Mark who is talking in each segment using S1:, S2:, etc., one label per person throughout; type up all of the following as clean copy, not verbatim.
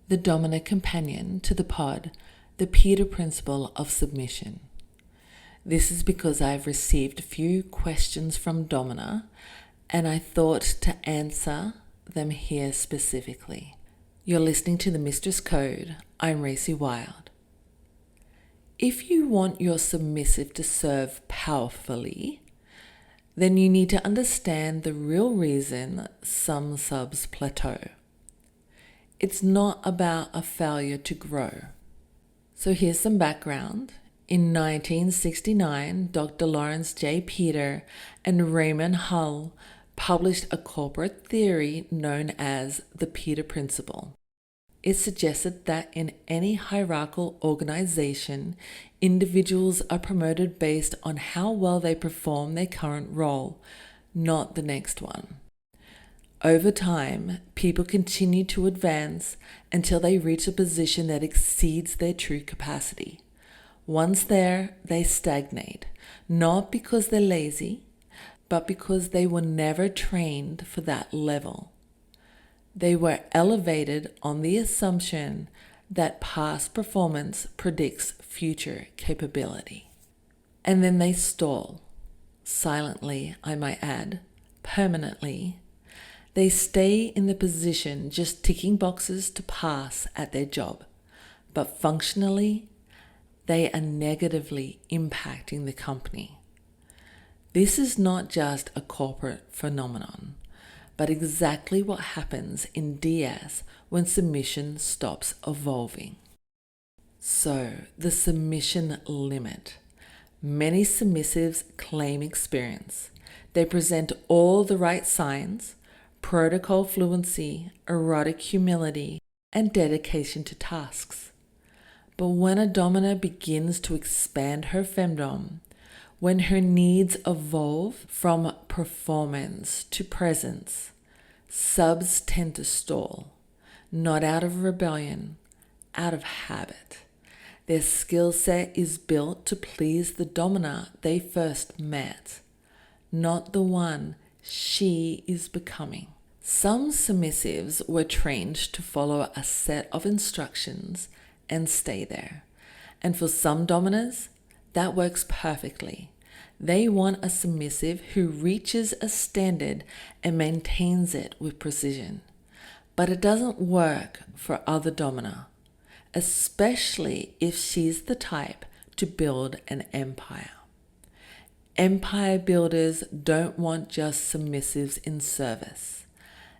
S1: the dominant companion to the pod, the Peter principle of submission. This is because I've received a few questions from Domina, and I thought to answer them here specifically. You're listening to the Mistress Code. I'm RacyWilde. If you want your submissive to serve powerfully, then you need to understand the real reason some subs plateau. It's not about a failure to grow. So here's some background. In 1969, Dr. Lawrence J. Peter and Raymond Hull published a corporate theory known as the Peter Principle. It suggested that in any hierarchical organization, individuals are promoted based on how well they perform their current role, not the next one. Over time, people continue to advance until they reach a position that exceeds their true capacity. Once there, they stagnate, not because they're lazy, but because they were never trained for that level. They were elevated on the assumption that past performance predicts future capability. And then they stall, silently, I might add, permanently. They stay in the position just ticking boxes to pass at their job, but functionally, they are negatively impacting the company. This is not just a corporate phenomenon, but exactly what happens in DS when submission stops evolving. So, the submission limit. Many submissives claim experience. They present all the right signs: protocol fluency, erotic humility, and dedication to tasks. But when a domina begins to expand her femdom, when her needs evolve from performance to presence, subs tend to stall, not out of rebellion, out of habit. Their skill set is built to please the domina they first met, not the one she is becoming. Some submissives were trained to follow a set of instructions and stay there. And for some dominas, that works perfectly. They want a submissive who reaches a standard and maintains it with precision. But it doesn't work for other domina, especially if she's the type to build an empire. Empire builders don't want just submissives in service.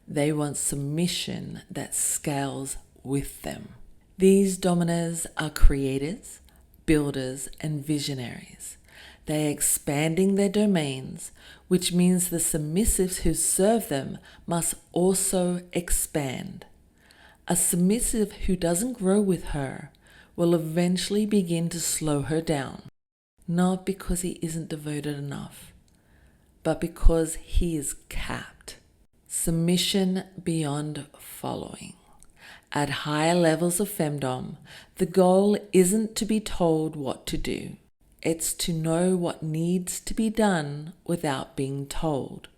S1: They want submission that scales with them. These dominas are creators, builders, and visionaries. They are expanding their domains, which means the submissives who serve them must also expand. A submissive who doesn't grow with her will eventually begin to slow her down, not because he isn't devoted enough, but because he is capped. Submission beyond following. At higher levels of femdom, the goal isn't to be told what to do. It's to know what needs to be done without being told.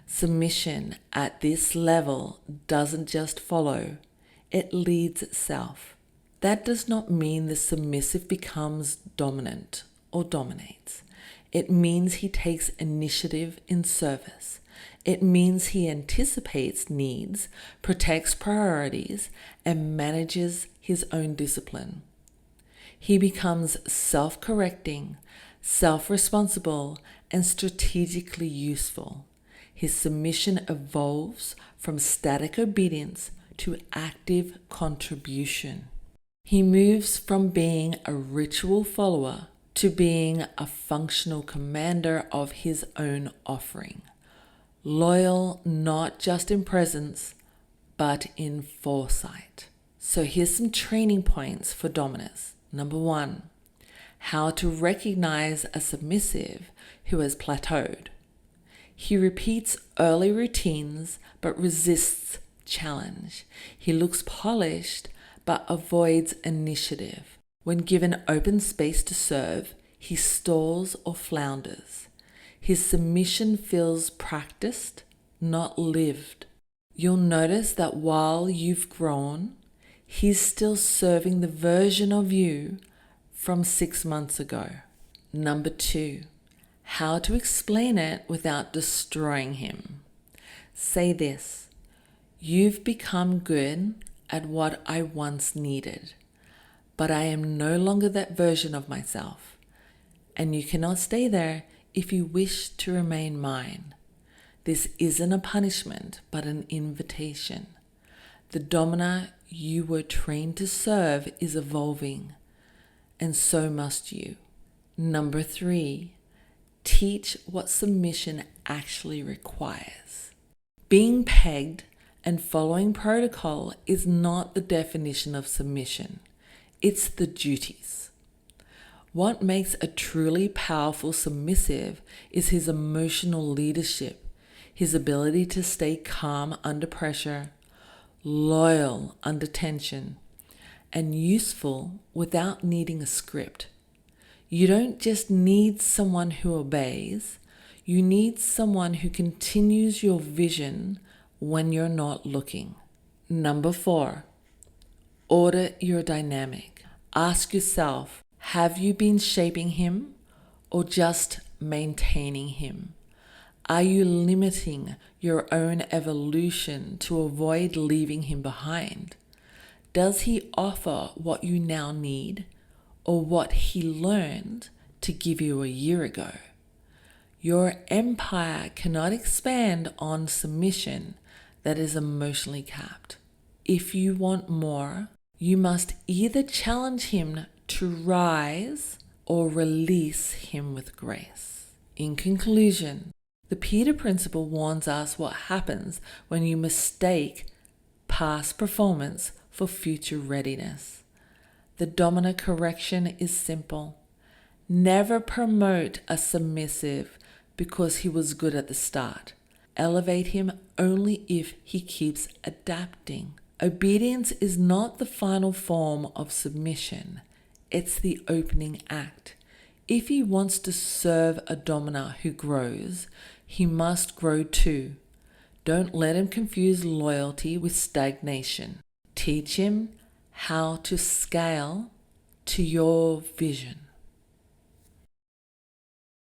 S1: Submission at this level doesn't just follow, it leads itself. That does not mean the submissive becomes dominant or dominates. It means he takes initiative in service. It means he anticipates needs, protects priorities, and manages his own discipline. He becomes self-correcting, self-responsible, and strategically useful. His submission evolves from static obedience to active contribution. He moves from being a ritual follower to being a functional commander of his own offering. Loyal not just in presence, but in foresight. So here's some training points for dominers. Number 1, how to recognize a submissive who has plateaued. He repeats early routines but resists challenge. He looks polished but avoids initiative. When given open space to serve, he stalls or flounders. His submission feels practiced, not lived. You'll notice that while you've grown, he's still serving the version of you from 6 months ago. Number 2, how to explain it without destroying him. Say this: you've become good at what I once needed, but I am no longer that version of myself, and you cannot stay there if you wish to remain mine. This isn't a punishment, but an invitation. The Domina you were trained to serve is evolving, and so must you. Number 3, teach what submission actually requires. Being pegged and following protocol is not the definition of submission. It's the duties. What makes a truly powerful submissive is his emotional leadership, his ability to stay calm under pressure, loyal under tension, and useful without needing a script. You don't just need someone who obeys, you need someone who continues your vision when you're not looking. Number 4, audit your dynamic. Ask yourself, have you been shaping him or just maintaining him? Are you limiting your own evolution to avoid leaving him behind? Does he offer what you now need or what he learned to give you a year ago? Your empire cannot expand on submission that is emotionally capped. If you want more, you must either challenge him to rise or release him with grace. In conclusion, the Peter Principle warns us what happens when you mistake past performance for future readiness. The Domina correction is simple. Never promote a submissive because he was good at the start. Elevate him only if he keeps adapting. Obedience is not the final form of submission. It's the opening act. If he wants to serve a Domina who grows, he must grow too. Don't let him confuse loyalty with stagnation. Teach him how to scale to your vision.